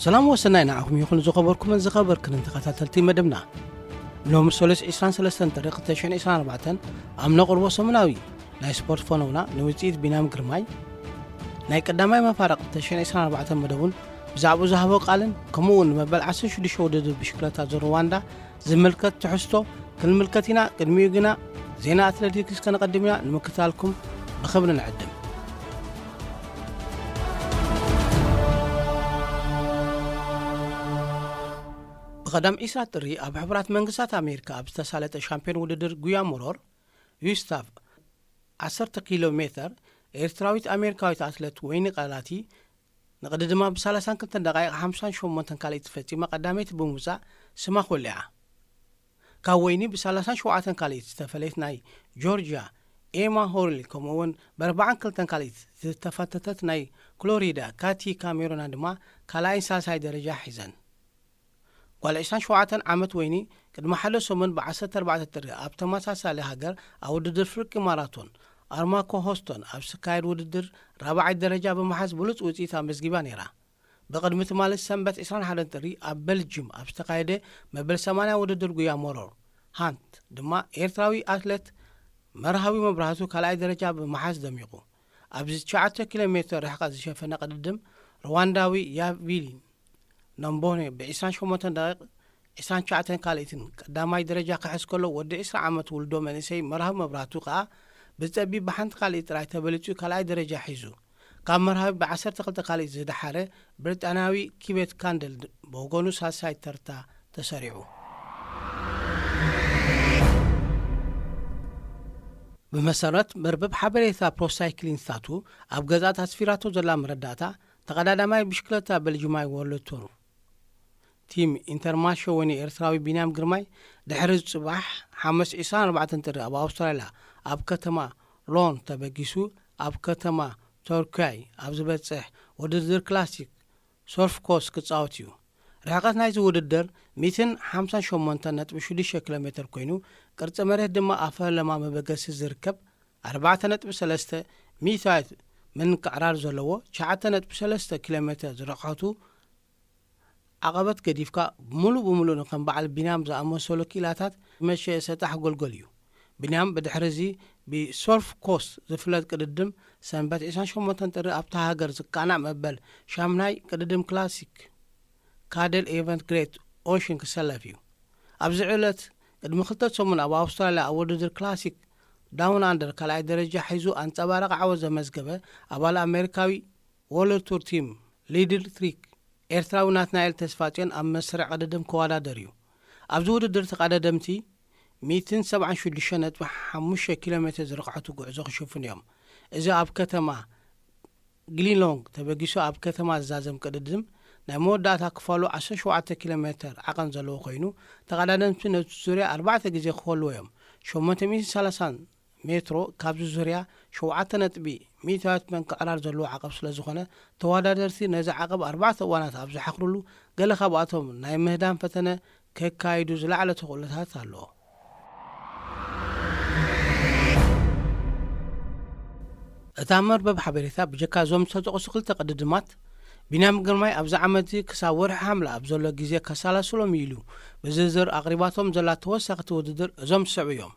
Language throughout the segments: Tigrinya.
سلام وسناي نعكم يكون زخبركم الزخبر كنت تخاتلتي مدمنا لو مسولس إسران سلسلة طريقة تشين إسران 4 أمنا قربو سمناوي ناي سبورت فونونا نوزيد بينام جرماي ناي قداماي مفارق تشين إسران 4 مدبون بزعبو زهبو قالن كمون مبل عسن شو دي شو دد بشكلتا زرواندا زملكت تحستو كل ملكتنا قدميو زينا أتلتيكس كنقدمنا نمكتالكم بخبرنا نعدم قدم إسرائيل تري أب حبرات منقصات أمريكا بستسالة شامبيون وددر قويا مرور يوستاف 10 كيلومتر إرتراويت أمريكاويت أتلت وين قالاتي نقدد ما بسالسان كنت دقائق 50 شومنتن كالي تفتي ما قداميت بموزا سما خلعا كاويني بسالسان شوعاتن كالي تفتفلت ناي جورجيا إيما هورلي كمون بربعان كلتن كالي تفتتت ناي كلوريدا كاتي كاميرون عندما كالاين ساساي درجة حزن والعشان شوعاتن عمت ويني قد محلو سمن بعسة 4 تري أب تماساسا لهاجر أو وددر فرق ماراثون أرماكو هوستون أب سكاير وددر رابع الدرجة بمحاس بلوت وزيتا مزجبان يرا بقدمة مال السنبت إسران حدن تري أب بلجيم أب سكايده مبل 8 وددر قويا مرور هانت دما إيرتراوي أتلت مرهوي مبرهاتو كالاي درجة بمحاس دميقو أب 9 كيلومتر رحقا زشفنا قدم روانداوي يا فيلين نمبوني بإسران شومتن دقيق إسران شعتن كاليتن قداماي درجة قحس كله ودي إسران عمت ولدو منسي مرهب مبراتو قا بزبي بحنت قاليت راي تبلتو كالاي درجة حيزو كان مرهب ب10 تقلت قاليت زد حارة بريطاناوي كيبت كاندل بوغونو ساساي ترتا تسريعو بمسارات مربب حبريثا بروسايكلين ثاتو أبغازات أسفيراتو زلا مرداتا تقداماي بشكلتا بالجماي ورلتونو تيم انترماشو وني إرتراوي بينام جرماي دحرز صباح حمس إسان 4 تنتر أب أستراليا أب كتما لون تبقيسو أب كتما تركاي أب زبتصح وددر كلاسيك سورف كوس كتصاوتيو رحقات نايز وددر 258.6 كيلومتر كوينو قرص مريت دما أفر لما مبقس زركب 4.3 ميثايت من قرار زلوو 9.3 كيلومتر زرقاتو عقبت قديفكا بملو نقم بعل بنام زعمو سولو كيلاتات مشي ستح قلقليو بنام بدحرزي بسورف كوست زفلت قددم سنبات إسان شومتن تري أبتا هاجر زكانا مبل شامناي قددم كلاسيك كادل إيفنت جريت أوشن كسلافيو أبزعلت قد مخلطت سمون أبا أستراليا أوددر كلاسيك داون أندر كالاي درجة حيزو أنتبارق عوز مزقبة أبال أمريكاوي وولر تور تيم ليدر تريك إرتراو ناتنايل تسفاتين أم مسرع قددم كوالا داريو أبزو وددر تقددمتي 275 كيلومتر زرقعتو قعزوخ شوفن يوم إذا أب كتما قلين لونج تبقيسو أب كتما زازم قددم نمو داتا كفالو 17 كيلومتر عقن زلو قينو تقددمتي نتسوريا 4 جزي خولو يوم شو متميز 30 مترو كابزو زوريا شوعات نتبي 100 من قرار زلو عقب سلازخونه توادرتي نزع عقب 4 ثوانات ابز حقرلو قال خباتهم ناي مهدان فتنه ككايدو زلعله تقولتات الله اتامر بحبريثا بجكا زوم تقصقل تقددمات بينام قرماي ابز عمدي كساور حمله ابزلو غزي كسالاسلو ميلو بززر اقرباتهم زلا توسقت وددر زوم سبيوم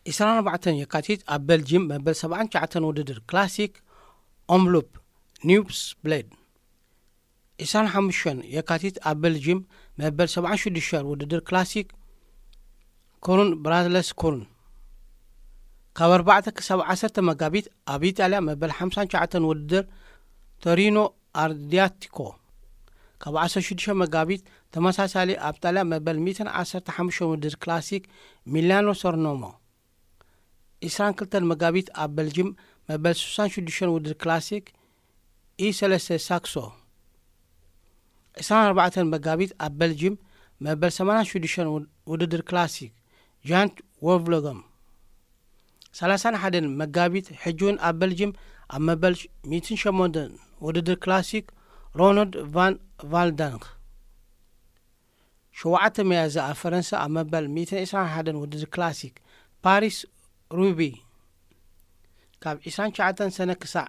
إسران 4 يكاتيت أب بلجيم مبل 7 وددر كلاسيك أملوب نيوبس بليد إسران 5 يكاتيت أب بلجيم مبل 7 وددر كلاسيك كورن برادلس كورن كبر 4 17 مقابيت أبيت على مبل 5 وددر تورينو أردياتيكو كبر 10 مقابيت تماساسالي أبتالا مبل 115 وددر كلاسيك ميلانو سورنومو إسران كلتا المقابيت أب بلجيم مبل 66 ودر كلاسيك إي 3 ساكسو إسران 4 المقابيت أب بلجيم مبل 68 ودر كلاسيك جانت ووفلوغم 31 المقابيت حجون أب بلجيم أب مبل 208 ودر كلاسيك رونالد فان فالدانغ شوعت ميازا فرنسا أب مبل 221 ودر كلاسيك باريس روبي كاب إسان 9 سنة كسع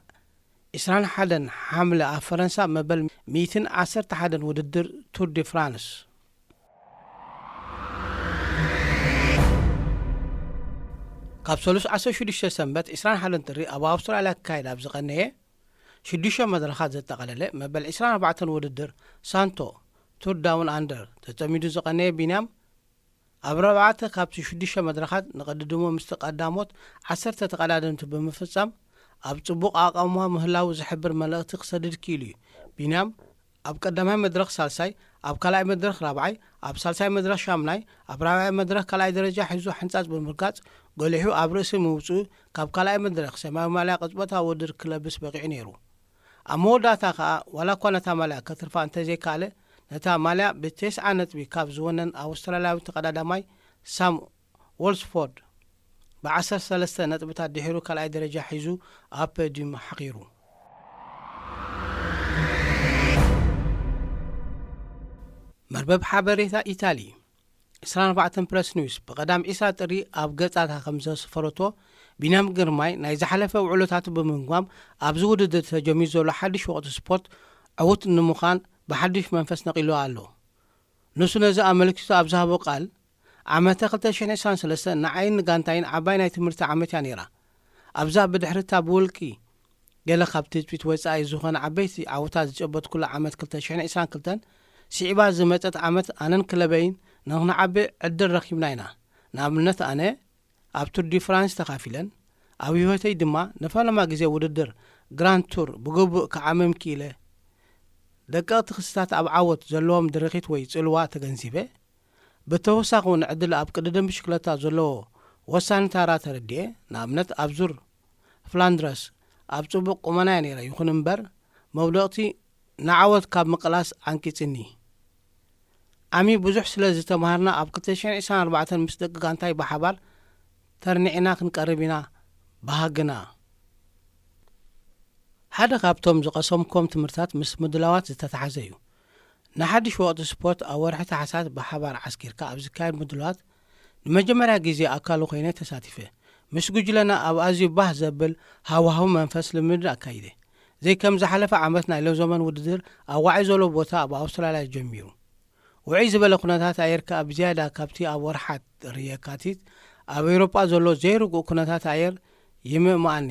21 حملة ኣብ ፈረንሳ መበል 111 ውድድር ቱር ዲ ፍራንስ ካብ ሰሉስ 16 ሰንበት 21 ጥሪ ኣብ ኣውስትራልያ ክካየድ ኣብ ዝቐነየ 6 መድረኻት ዘጠቓለለ መበል 24 ውድድር ሳንቶ ቱር ዳውን ኣንደር ተጸሚዱ ዝቐነየ ቢንያም ኣብ 4 ካብቲ 6 መድረኻት ንቐድድሞ ምስ ተቐዳሞት 10 ተቐዳደምቲ ብምፍጻም ኣብ ጽቡቕ ኣቃውማ ምህላው ዝሕብር መልእኽቲ ክሰድድ ኪኢሉ እዩ። ቢንያም ኣብ ቀዳማይ መድረኽ ሳልሳይ፣ ኣብ ካልኣይ መድረኽ ራብዓይ፣ ኣብ ሳልሳይ መድረኽ ሻምናይ፣ ኣብ ራብዓይ መድረኽ ካልኣይ ደረጃ ሒዙ ሕንጻጽ ብምርጋጽ ጐሊሑ ኣብ ርእሲ ምውፅኡ ካብ ካልኣይ መድረኽ ሰማያዊ ማልያ ቅጽበታዊ ውድድር ክለብስ በቂዑ ነይሩ። ኣብ መወዳእታ ከዓ ዋላ እኳ ነታ ማልያ ከትርፋ እንተዘይከኣለ ነታ ማልያ ብ9 ነጥቢ ካብ ዝወነን ኣውስትራልያዊ ተቐዳዳማይ ሳም ወልስፎርድ ብ13 ነጥብታት ድሒሩ ካልኣይ ደረጃ ሒዙ ኣብ ፖዲየም ሓቂሩ። መርበብ ሓበሬታ ኢታሊ 24 ፕረስ ኒውስ ብቐዳም 20 ጥሪ ኣብ ገጻታ ከም ዘስፈረቶ ቢንያም ግርማይ ናይ ዝሓለፈ ውዕሎታቱ ብምግማም ኣብዚ ውድድር ተጀሚሩ ዘሎ ሓድሽ ወቕቲ ስፖርት ዕዉት ንምዃን ብሓድሽ መንፈስ ነቒሉ ኣሎ። ንሱ ነዚ ኣመልኪቱ ኣብ ዝሃቦ ቃል ዓመተ 2023 ንዓይን ጋንታይን ዓባይ ናይ ትምህርቲ ዓመት እያ ነይራ። ኣብዛ ብድሕሪታ ብውልቂ ገለ ካብቲ ትፅቢት ወፃኢ ዝኾነ ዓበይቲ ዓውታት ዝጨበጥ ኩሉ ዓመት 2022 ስዒባ ዝመፀት ዓመት ኣነን ክለበይን ንኽንዓቢ ዕድል ረኺብና ኢና። ንኣብነት ኣነ ኣብ ቱር ዲ ፍራንስ ተኻፊለን ኣብ ህይወተይ ድማ ንፈለማ ግዜ ውድድር ግራንድ ቱር ብግቡእ ክዓመም ኪኢለ ደቀቕቲ ክስታት ኣብ ዓወት ዘለዎም ድርኺት ወይ ጽልዋ ተገንዚበ ብተወሳኺ እውን ዕድል ኣብ ቅድድም ብሽክለታ ዘለዎ ወሳኒ ታራ ተረድየ። ንኣብነት ኣብ ዙር ፍላንድረስ ኣብ ጽቡቕ ቁመና ነይረ ይኹን እምበር መውደቕቲ ንዓወት ካብ ምቕላስ ዓንቂጽኒ ዓሚ ብዙሕ ስለ ዝተምሃርና ኣብ 2024 ምስ ደቂ ጋንታይ ብሓባር ተርኒዕና ክንቀርብ ኢና ባህግና። ሓደ ካብቶም ዝቐሰምኮም ትምህርትታት ምስ ምድላዋት ዝተተሓዘ እዩ። ንሓድሽ ወቕቲ ስፖርት ኣብ ወርሒ ታሕሳስ ብሓባር ዓስኪርካ ኣብ ዝካየድ ምድላዋት ንመጀመርያ ግዜ ኣካሉ ኮይነ ተሳቲፈ ምስ ጉጅለና ኣብ ኣዝዩ ባህ ዘብል ሃዋህው መንፈስ ልምድ ኣካይደ ዘይከም ዝሓለፈ ዓመት ናይ ሎዘመን ውድድር ኣብ ዋዒ ዘሎ ቦታ ኣብ ኣውስትራልያ ጀሚሩ ውዒ ዝበለ ኩነታት ኣየር ኣብ ዝያዳ ካብቲ ኣብ ወርሓት ርየካቲት ኣብ ኤውሮጳ ዘሎ ዘይርጉእ ኩነታት ኣየር ይምእማኣኒ።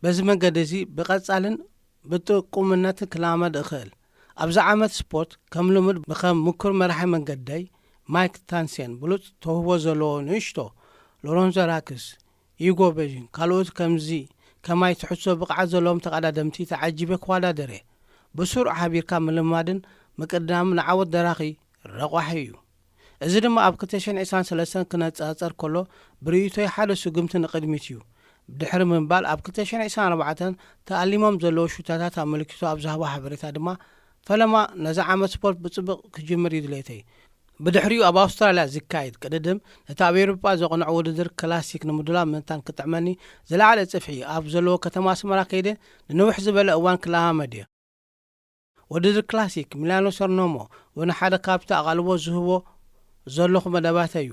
በዚ መንገዲ እዚ ብቐጻልን ብጥቁምነት ክላመድ እኽእል። ኣብዚ ዓመት ስፖርት ከም ልሙድ ብከም ምኩር መራሒ መንገዳይ ማይክ ታንሴን ብሉፅ ተውህቦ ዘለዎ ንእሽቶ ሎሮንዞ ራክስ ኢጎ ቤዥን ካልኦት ከምዚ ከማይ ትሕሶ ብቕዓት ዘለዎም ተቐዳደምቲ ተዓጂበ ክዋዳደረ ብሱሩዕ ሓቢርካ ምልማድን ምቅዳም ንዓወት ደራኺ ረቋሒ እዩ። እዚ ድማ ኣብ 2023 ክነጻጸር ከሎ ብርእቶይ ሓደ ስጉምቲ ንቕድሚት እዩ። ብድሕሪ ምንባል ኣብ 2024 ተኣሊሞም ዘለዎ ሹታታት ኣመልኪቱ ኣብ ዝሃቦ ሓበሬታ ድማ ፈለማ ነዚ ዓመት ስፖርት ብጽቡቕ ክጅምር ይድለየተይ ብድሕሪኡ ኣብ ኣውስትራልያ ዝካየድ ቅድድም ነቲ ኣብ ኤውሮጳ ዘቕንዑ ውድድር ክላሲክ ንምድላው ምንታን ክጥዕመኒ ዝለዓለ ጽፍሒ ኣብ ዘለዎ ከተማ ኣስመራ ከይደ ንንውሕ ዝበለ እዋን ክለማመድ እየ። ውድድር ክላሲክ ሚላኖ ሰርኖሞ እውን ሓደ ካብቲ ኣቓልቦ ዝህቦ ዘለኹ መደባት እዩ።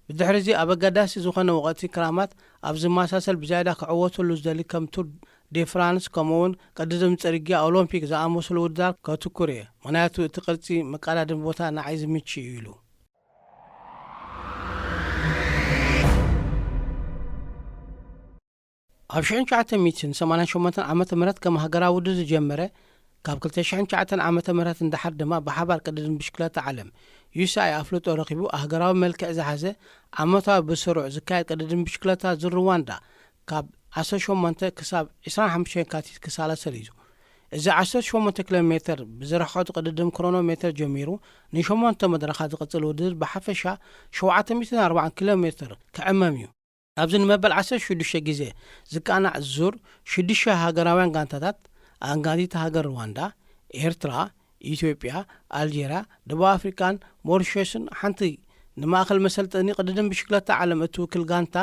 ብድሕሪ እዚ ኣብ ኣገዳሲ ዝኾነ ወቕቲ ክራማት ኣብ ዝመሳሰል ብዝያዳ ክዕወተሉ ዝደሊ ከም ቱር ዲ ፍራንስ ከምኡውን ቅድድም ጽርግያ ኦሎምፒክ ዝኣመሰሉ ውድድራት ከትኩር እየ። ምክንያቱ እቲ ቅርጺ መቀዳድም ቦታ ንዓይ ዝምች እዩ ኢሉ ኣብ 1988 ዓመተ ምህረት ከም ሃገራዊ ውድድር ዝጀመረ ካብ 2009 ዓመተ ምህረት እንዳሓር ድማ ብሓባር ቅድድም ብሽክለታ ዓለም ዩሳይ ኣፍልጦ ረኺቡ ሃገራዊ መልክዕ ዝሓዘ ዓመታዊ ብስሩዕ ዝካየድ ቅድድም ብሽክለታ ዙር ሩዋንዳ ካብ 18 ክሳብ 25 የካቲት ክሳለሰል እዩ። እዚ 18 ኪሎ ሜትር ብዝረሕቐቱ ቅድድም ክሮኖሜትር ጀሚሩ ን8 መድረኻት ዝቕጽል ውድድር ብሓፈሻ 740 ኪሎ ሜትር ክዕመም እዩ። ኣብዚ ንመበል 16 ግዜ ዝቃናዕ ዙር 6 ሃገራውያን ጋንታታት ኣንጋዲት ሃገር ሩዋንዳ፣ ኤርትራ፣ ኢትዮጵያ፣ ኣልጄርያ፣ ደቡብ ኣፍሪካን ሞሪሸስን ሓንቲ ንማእኸል መሰልጠኒ ቅድድም ብሽክለታ ዓለም እትውክል ጋንታ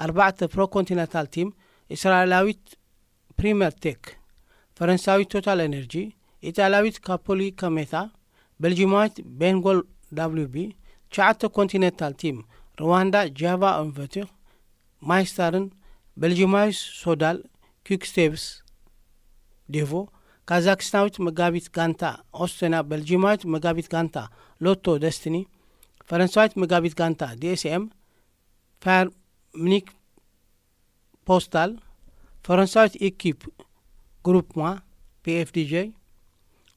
4 ፕሮ ኮንቲነንታል ቲም እስራኤላዊት ፕሪምየር ቴክ፣ ፈረንሳዊት ቶታል ኤነርጂ፣ ኢጣልያዊት ካፖሊ ካሜታ፣ ቤልጂማዊት ቤንጎል WB፣ 9 ኮንቲነንታል ቲም ሩዋንዳ ጃቫ እንቨቲር፣ ማይስታርን ቤልጂማዊ ሶዳል ኩክስቴቭስ ዴቮ ካዛክስታዊት መጋቢት ጋንታ ኦስትሪያ ቤልጂማዊት መጋቢት ጋንታ ሎቶ ደስቲኒ ፈረንሳዊት መጋቢት ጋንታ ዲኤስኤም ፋየር ሚኒክ ፖስታል ፈረንሳዊት ኢኪፕ ግሩፕ ማ ፒኤፍዲጄ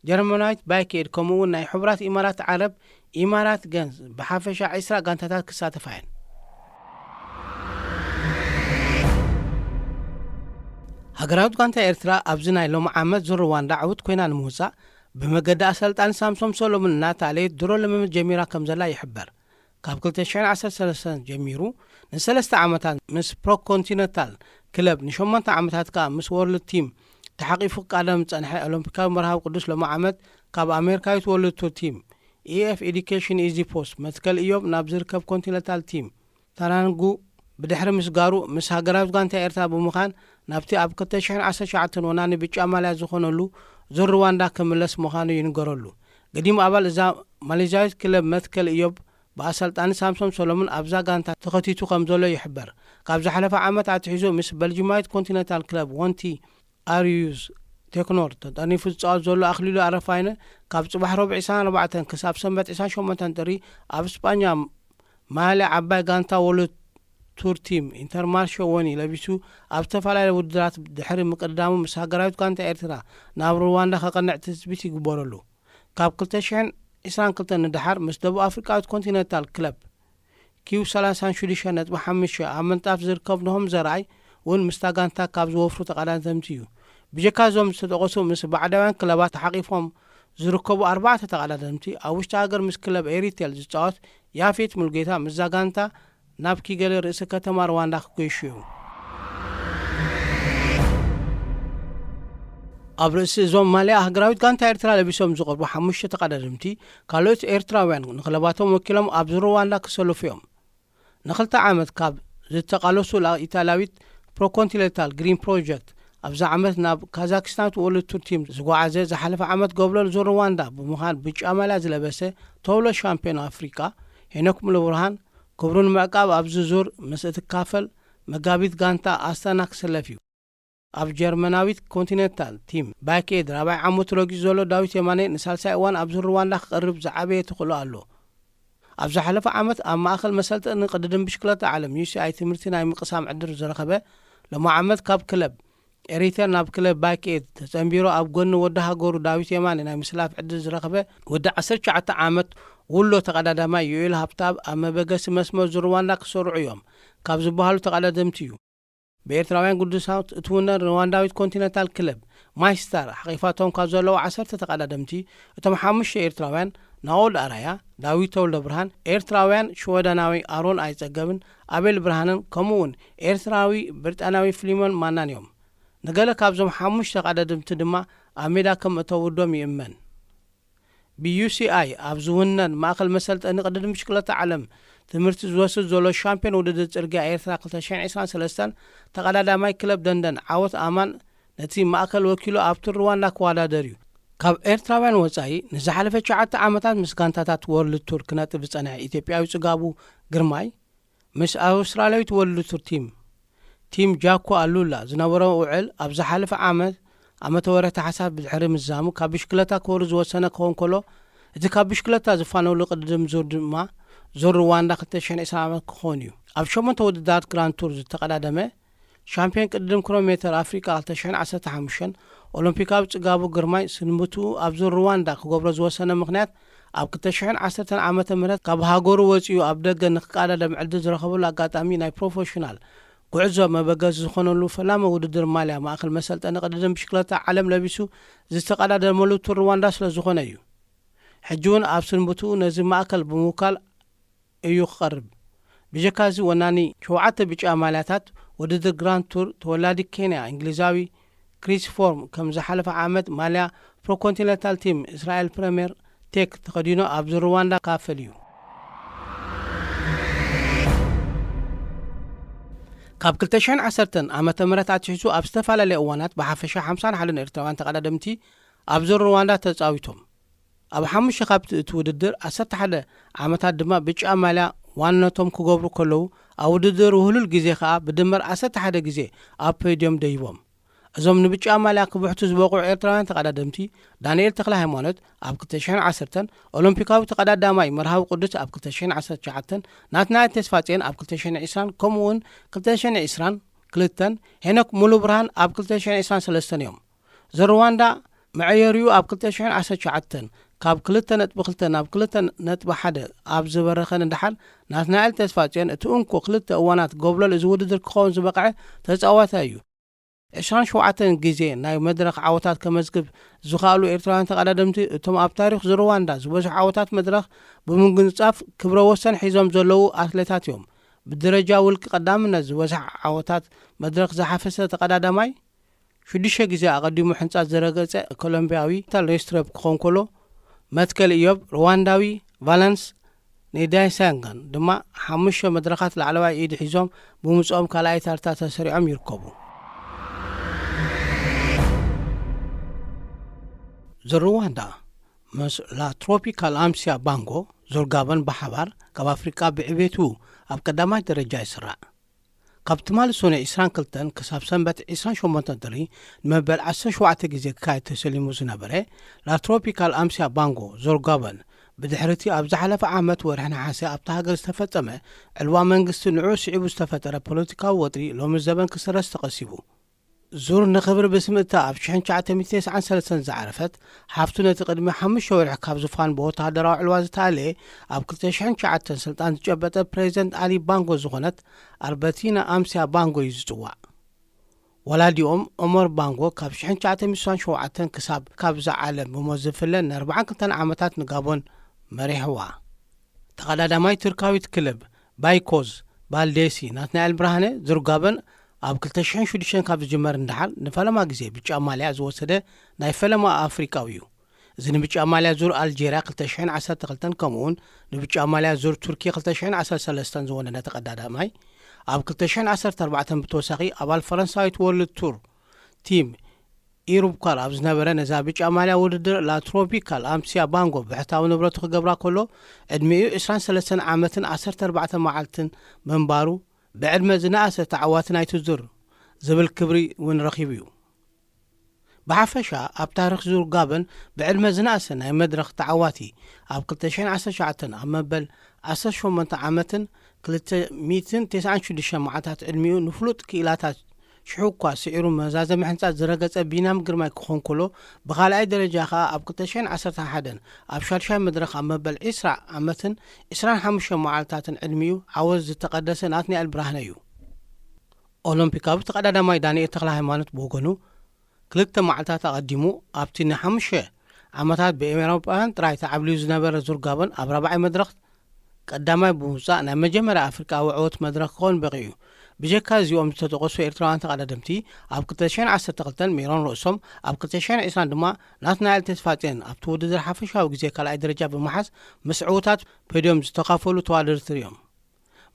ጀርመናዊት ባይኬድ ከምኡውን ናይ ሕቡራት ኢማራት ዓረብ ኢማራት ገንዝ ብሓፈሻ 20 ጋንታታት ክሳተፋ እየን። ሃገራዊት ጋንታ ኤርትራ ኣብዚ ናይ ሎሚ ዓመት ዙር ሩዋንዳ ዓውት ኮይና ንምውፃእ ብመገዲ ኣሰልጣኒ ሳምሶም ሰሎሞን እናተኣለየት ድሮ ልምምድ ጀሚራ ከም ዘላ ይሕበር። ካብ 2013 ጀሚሩ ን3 ዓመታት ምስ ፕሮ ኮንቲነንታል ክለብ ን8 ዓመታት ከዓ ምስ ወርልድ ቲም ተሓቂፉ ቃለም ፀንሐ ኦሎምፒካዊ መርሃብ ቅዱስ ሎሚ ዓመት ካብ ኣሜሪካዊት ወርልድ ቱር ቲም ኢኤፍ ኤዱኬሽን ኢዚ ፖስት መትከል እዮም ናብ ዝርከብ ኮንቲነንታል ቲም ታናንጉ ብድሕሪ ምስጋሩ ምስ ሃገራዊት ጋንታ ኤርትራ ብምዃን ናብቲ ኣብ 2019 ወናኒ ብጫ ማልያ ዝኾነሉ ዙር ሩዋንዳ ክምለስ ምዃኑ ይንገረሉ። ገዲም ኣባል እዛ ማሌዥያዊት ክለብ መትከል እዮም ብኣሰልጣኒ ሳምሶም ሰሎሞን ኣብዛ ጋንታ ተኸቲቱ ከም ዘሎ ይሕበር። ካብ ዝሓለፈ ዓመት ኣትሒዙ ምስ ቤልጂማዊት ኮንቲነንታል ክለብ ወንቲ ኣርዩዝ ቴክኖር ተጠኒፉ ዝፃወት ዘሎ ኣኽሊሉ ኣረፋይነ ካብ ጽባሕ ረቡዕ 24 ክሳብ ሰንበት 28 ጥሪ ኣብ እስጳኛ ማልያ ዓባይ ጋንታ ወርልድ ቱር ቲም ኢንተርማርሾ ወኒ ለቢሱ ኣብ ዝተፈላለዩ ውድድራት ድሕሪ ምቅዳሙ ምስ ሃገራዊት ጋንታ ኤርትራ ናብ ሩዋንዳ ከቐንዕ ትፅቢት ይግበረሉ። ካብ 2022 ንድሓር ምስ ደቡብ ኣፍሪካዊት ኮንቲነንታል ክለብ ኪው 36.5 ኣብ ምንጣፍ ዝርከብ ነሆም ዘርኣይ እውን ምስታ ጋንታ ካብ ዝወፍሩ ተቐዳደምቲ እዩ። ብጀካ ዞም ዝተጠቐሱ ምስ ባዕዳውያን ክለባት ተሓቂፎም ዝርከቡ 4 ተቐዳደምቲ ኣብ ውሽጢ ሃገር ምስ ክለብ ኤሪቴል ዝፃወት ያፌት ሙልጌታ ምዛ ጋንታ ናብ ኪገሌ ርእሲ ከተማ ሩዋንዳ ክጎይሹ እዩ። ኣብ ርእሲ እዞም ማልያ ሃገራዊት ጋንታ ኤርትራ ለቢሶም ዝቐርቡ 5 ተቐዳደምቲ ካልኦት ኤርትራውያን ንክለባቶም ወኪሎም ኣብ ሩዋንዳ ክሰልፉ እዮም። ን2 ዓመት ካብ ዝተቃለሱ ኢታልያዊት ፕሮኮንቲኔንታል ግሪን ፕሮጀክት ኣብዛ ዓመት ናብ ካዛክስታን ወርልድ ቱር ቲም ዝጓዓዘ ዝሓለፈ ዓመት ገብሎ ዙር ሩዋንዳ ብምዃን ብጫ ማልያ ዝለበሰ ተውሎ ሻምፒዮን ኣፍሪካ ሄኖክ ሙሉብርሃን ክብሩን ምዕቃብ ኣብዚ ዙር ምስ እትካፈል መጋቢት ጋንታ ኣስታና ክሰለፍ እዩ። ኣብ ጀርመናዊት ኮንቲነንታል ቲም ባይኬድ 4 ዓመት ረጊፁ ዘሎ ዳዊት የማነ ንሳልሳይ እዋን ኣብ ዙር ሩዋንዳ ክቐርብ ዝዓበየ ተኽእሎ ኣሎ። ኣብ ዝሓለፈ ዓመት ኣብ ማእኸል መሰልጠኒ ቅድድም ብሽክለታ ዓለም ዩሲኣይ ትምህርቲ ናይ ምቕሳም ዕድል ዝረኸበ ሎሚ ዓመት ካብ ክለብ ኤሪተር ናብ ክለብ ባይኬድ ተፀንቢሮ ኣብ ጎኒ ወዲ ሃገሩ ዳዊት የማነ ናይ ምስላፍ ዕድል ዝረኸበ ወዲ 19 ዓመት ውሎ ተቐዳዳማይ ዩኤል ሃብታብ ኣብ መበገሲ መስመር ዙር ሩዋንዳ ክሰርዑ እዮም ካብ ዝበሃሉ ተቐዳደምቲ እዩ። ብኤርትራውያን ቅዱሳት እትውነር ሩዋንዳዊት ኮንቲነንታል ክለብ ማይስታር ሓቂፋቶም ካብ ዘለዉ 10 ተቐዳደምቲ እቶም 5 ኤርትራውያን ናኦል ኣራያ፣ ዳዊት ተወልደ ብርሃን፣ ኤርትራውያን ሽወዳናዊ ኣሮን ኣይጸገብን፣ ኣቤል ብርሃንን ከምኡውን ኤርትራዊ ብሪጣናዊ ፊሊሞን ማናን እዮም። ንገለ ካብዞም 5 ተቐዳደምቲ ድማ ኣብ ሜዳ ከም እተውዶም ይእመን። ብዩሲኣይ ኣብ ዝውነን ማእኸል መሰልጠኒ ቅድድም ብሽክለታ ዓለም ትምህርቲ ዝወስድ ዘሎ ሻምፒዮን ውድድር ጽርግያ ኤርትራ 2023 ተቐዳዳማይ ክለብ ደንደን ዓወት ኣማን ነቲ ማእከል ወኪሉ ኣብቲ ሩዋንዳ ክወዳደር እዩ። ካብ ኤርትራውያን ወፃኢ ንዝሓለፈ 9 ዓመታት ምስ ጋንታታት ወርልድ ቱር ክነጥብ ዝጸንሐ ኢትዮጵያዊ ጽጋቡ ግርማይ ምስ ኣውስትራልያዊት ወርልድ ቱር ቲም ጃኮ ኣሉላ ዝነበረ ውዕል ኣብ ዝሓለፈ ዓመተ ወርሒ ታሕሳስ ብድሕሪ ምዛሙ ካብ ብሽክለታ ክወሩ ዝወሰነ ክኾን ከሎ እቲ ካብ ብሽክለታ ዝፋነሉ ቅድድም ዙር ድማ ዙር ሩዋንዳ 2020 ክኾን እዩ። ኣብ 8 ውድድራት ግራንድ ቱር ዝተቐዳደመ ሻምፒዮን ቅድድም ኪሎሜትር ኣፍሪካ 2015 ኦሎምፒካዊ ጽጋቡ ግርማይ ስንብቱ ኣብ ዙር ሩዋንዳ ክገብሮ ዝወሰነ ምኽንያት ኣብ 2010 ዓመተ ምህረት ካብ ሃገሩ ወፂኡ ኣብ ደገ ንክቃዳደም ዕድል ዝረኸበሉ ኣጋጣሚ ናይ ፕሮፌሽናል ጉዕዞ መበገዚ ዝኾነሉ ፈላመ ውድድር ማልያ ማእኸል መሰልጠኒ ቅድድም ብሽክለታ ዓለም ለቢሱ ዝተቐዳደመሉ ቱር ሩዋንዳ ስለ ዝኾነ እዩ። ሕጂ እውን ኣብ ስንብቱ ነዚ ማእከል ብምውካል እዩ ክቐርብ። ብጀካዚ ወናኒ 7 ብጫ ማልያታት ውድድር ግራንድ ቱር ተወላዲ ኬንያ እንግሊዛዊ ክሪስ ፎርም ከም ዝሓለፈ ዓመት ማልያ ፕሮኮንቲኔንታል ቲም እስራኤል ፕሪምየር ቴክ ተኸዲኖ ኣብ ዙር ሩዋንዳ ካፈል እዩ። ካብ 2010 ዓመተ ምህረት ኣትሒዙ ኣብ ዝተፈላለየ እዋናት ብሓፈሻ 51 ኤርትራውያን ተቐዳደምቲ ኣብ ዙር ሩዋንዳ ተፃዊቶም ኣብ 5 ካብቲ እቲ ውድድር 11 ዓመታት ድማ ብጫ ማልያ ዋንነቶም ክገብሩ ከለዉ ኣብ ውድድር ውህሉል ግዜ ከዓ ብድምር 11 ግዜ ኣብ ፖዲዮም ደይቦም። እዞም ንብጫ ማልያ ክብሕቱ ዝበቁዑ ኤርትራውያን ተቀዳደምቲ ዳንኤል ተክለ ሃይማኖት ኣብ 2010 ኦሎምፒካዊ ተቀዳዳማይ መርሃዊ ቅዱስ ኣብ 2019 ናትናኤል ተስፋጽዮን ኣብ 2020 ከምኡውን 2022 ሄኖክ ሙሉ ብርሃን ኣብ 2023 እዮም። ዘሩዋንዳ መዕየርዩ ኣብ 2019 ካብ 2.2 ናብ 2.1 ኣብ ዝበረኸን እንዳሓል ናትናኤል ተስፋጽዮን እቲ እንኮ 2 እዋናት ጎብለል እዚ ውድድር ክኸውን ዝበቕዐ ተጻዋታ እዩ። 27 ግዜ ናይ መድረኽ ዓወታት ከመዝግብ ዝኽኣሉ ኤርትራውያን ተቀዳደምቲ እቶም ኣብ ታሪኽ ዘሩዋንዳ ዝበዝሑ ዓወታት መድረኽ ብምንግንጻፍ ክብረ ወሰን ሒዞም ዘለዉ ኣትሌታት እዮም። ብደረጃ ውልቂ ቀዳምነት ዝበዝሕ ዓወታት መድረኽ ዝሓፈሰ ተቀዳዳማይ 6 ግዜ ኣቐዲሙ ሕንጻት ዘረገጸ ኮሎምቢያዊ ሬስትሬፕ ክኾን ከሎ መትከል ኢዮብ ሩዋንዳዊ ቫለንስ ኔዳይሳንጋን ድማ 5 መድረኻት ላዕለዋይ ኢድ ሒዞም ብምጽኦም ካልኣይ ታርታ ተሰሪዖም ይርከቡ። ዘሩዋንዳ ምስ ላትሮፒካል ኣምሲያ ባንጎ ዞርጋበን ብሓባር ካብ ኣፍሪቃ ብዕቤቱ ኣብ ቀዳማይ ደረጃ ይስራዕ። ካብ ትማሊ ሶነ 22 ክሳብ ሰንበት 28 ድሪ ንመበል 17 ግዜ ክካየድ ተሰሊሙ ዝነበረ ላትሮፒካል ኣምሲያ ባንጎ ዞርጋበን ብድሕርቲ ኣብ ዝሓለፈ ዓመት ወርሒ ነሓሴ ኣብቲ ሃገር ዝተፈጸመ ዕልዋ መንግስቲ ንዑ ስዒቡ ዝተፈጠረ ፖለቲካዊ ወጥሪ ሎሚ ዘበን ክስረስ ተቐሲቡ ዙር ንኽብሪ ብስምእታ ኣብ 1993 ዝዓረፈት ሓፍቱ ነቲ ቅድሚ 5 ወርሒ ካብ ዝፋን ብወተሃደራዊ ዕልዋ ዝተኣለየ ኣብ 2009 ስልጣን ዝጨበጠ ፕሬዚደንት ኣሊ ባንጎ ዝኾነት ኣልበርቲና ኣምሲያ ባንጎ እዩ ዝጽዋዕ። ወላዲኦም ኦመር ባንጎ ካብ 1967 ክሳብ ካብ ዝዓለም ብሞት ዝፍለ ን42 ዓመታት ንጋቦን መሪሕዋ። ተቐዳዳማይ ቱርካዊት ክለብ ባይኮዝ ባልዴሲ ናትናኤል ብርሃነ ዝርጋበን ኣብ 2006 ካብ ዝጅመር እንዳሓል ንፈለማ ግዜ ብጫ ማልያ ዝወሰደ ናይ ፈለማ ኣፍሪካዊ እዩ። እዚ ንብጫ ማልያ ዙር ኣልጄርያ 2012 ከምኡውን ንብጫ ማልያ ዙር ቱርኪ 2013 ዝወነነ ተቀዳዳማይ ኣብ 2014 ብተወሳኺ ኣባል ፈረንሳዊት ወርልድ ቱር ቲም ኢሩብካር ኣብ ዝነበረ ነዛ ብጫ ማልያ ውድድር ላትሮፒካል ኣምሲያ ባንጎ ብሕታዊ ንብረቱ ክገብራ ከሎ ዕድሚኡ 23 ዓመትን 14 መዓልትን መንባሩ ብዕድመ ዝነኣሰ ተዓዋቲ ናይቲ ዙር ዝብል ክብሪ እውን ረኺቡ እዩ። ብሓፈሻ ኣብ ታሪኽ ዙር ጋበን ብዕድመ ዝነኣሰ ናይ መድረኽ ተዓዋቲ ኣብ 2019 ኣብ መበል 18 ዓመትን 296 መዓልታት ዕድሚኡ ንፍሉጥ ክኢላታት ሽሑ እኳ ስዒሩ መዛዘሚ ሕንጻት ዝረገጸ ቢናም ግርማይ ክኾን ከሎ ብኻልኣይ ደረጃ ከዓ ኣብ 2011 ኣብ ሻድሻይ መድረኽ ኣብ መበል 20 ዓመትን 25 መዓልታትን ዕድሚኡ ዓወት ዝተቐደሰ ናትናኤል ብርሃነ እዩ። ኦሎምፒካዊ ተቀዳዳማይ ዳንኤል ተክለ ሃይማኖት ብወገኑ 2 መዓልታት ኣቐዲሙ ኣብቲ ን5 ዓመታት ብኤውሮጳውያን ጥራይ ተዓብልዩ ዝነበረ ዙርጋበን ኣብ 4ይ መድረኽ ቀዳማይ ብምውፃእ ናይ መጀመርያ ኣፍሪቃዊ ዕወት መድረኽ ክኾን በቒ እዩ። ብጀካ እዚኦም ዝተጠቐሱ ኤርትራውያን ተቀዳደምቲ ኣብ 2012 ሜሮን ርእሶም ኣብ 2020 ድማ ናትናኤል ተስፋጽዮን ኣብቲ ውድድር ሓፈሻዊ ግዜ ካልኣይ ደረጃ ብምሓዝ ምስ ዕዉታት ፖድዮም ዝተኻፈሉ ተዋዳደርቲ እዮም።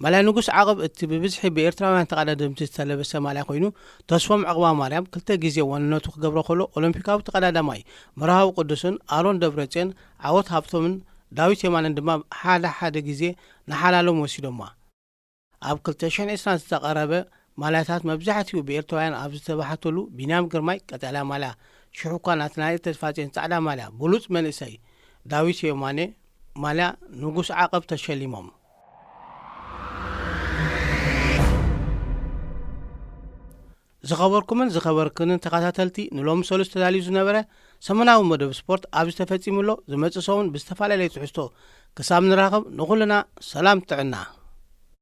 ማልያ ንጉስ ዓቕብ እቲ ብብዝሒ ብኤርትራውያን ተቀዳደምቲ ዝተለበሰ ማልያ ኮይኑ ተስፎም ዕቕባ ማርያም 2 ግዜ ዋንነቱ ክገብሮ ከሎ ኦሎምፒካዊ ተቀዳዳማይ መርሃዊ ቅዱስን ኣሮን ደብረጽዮን ዓወት ሃብቶምን ዳዊት የማንን ድማ ሓደ ግዜ ንሓላሎም ወሲዶማ። ኣብ 2020 ዝተቐረበ ማልያታት መብዛሕትኡ ብኤርትራውያን ኣብ ዝተባሕተሉ ቢንያም ግርማይ ቀጠልያ ማልያ፣ ሽሑ እኳ ናትናኤል ተስፋጽዮን ጻዕዳ ማልያ፣ ብሉጽ መንእሰይ ዳዊት የማነ ማልያ ንጉስ ዓቐብ ተሸሊሞም። ዝኸበርኩምን ዝኸበርክንን ተኸታተልቲ ንሎሚ ሰሉስ ተዳልዩ ዝነበረ ሰሙናዊ መደብ ስፖርት ኣብ ዝተፈጺሙሎ ዝመጽእ ሰውን ብዝተፈላለየ ትሕዝቶ ክሳብ ንራኸብ ንኹልና ሰላም ጥዕና።